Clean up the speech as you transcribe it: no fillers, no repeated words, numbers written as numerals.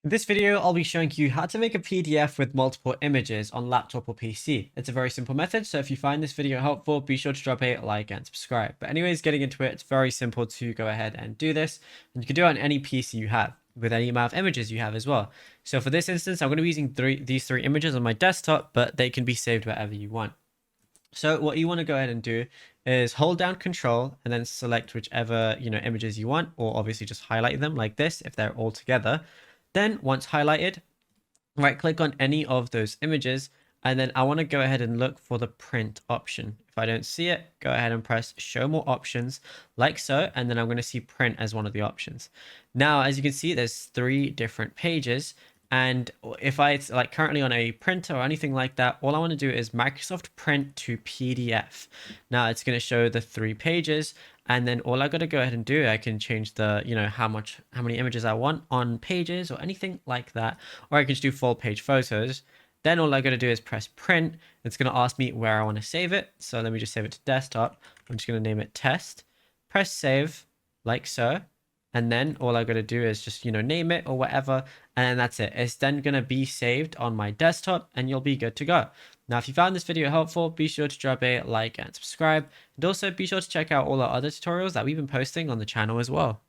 In this video, I'll be showing you how to make a PDF with multiple images on laptop or PC. It's a very simple method, so if you find this video helpful, be sure to drop a like and subscribe. But anyways, getting into it, it's very simple to go ahead and do this. And you can do it on any PC you have, with any amount of images you have as well. So for this instance, I'm going to be using these three images on my desktop, but they can be saved wherever you want. So what you want to go ahead and do is hold down Control and then select whichever images you want, or obviously just highlight them like this if they're all together. Then once highlighted, right click on any of those images, and then I want to go ahead and look for the print option. If I don't see it, go ahead and press show more options like so, and then I'm going to see print as one of the options. Now, as you can see, there's three different pages. And if it's like currently on a printer or anything like that, all I want to do is Microsoft Print to PDF. Now it's going to show the three pages. And then all I got to go ahead and do, I can change the, how many images I want on pages or anything like that. Or I can just do full page photos. Then all I got to do is press print. It's going to ask me where I want to save it. So let me just save it to desktop. I'm just going to name it test. Press save like so. And then all I got to do is just, name it or whatever. And then that's it. It's then going to be saved on my desktop and you'll be good to go. Now, if you found this video helpful, be sure to drop a like and subscribe. And also be sure to check out all our other tutorials that we've been posting on the channel as well.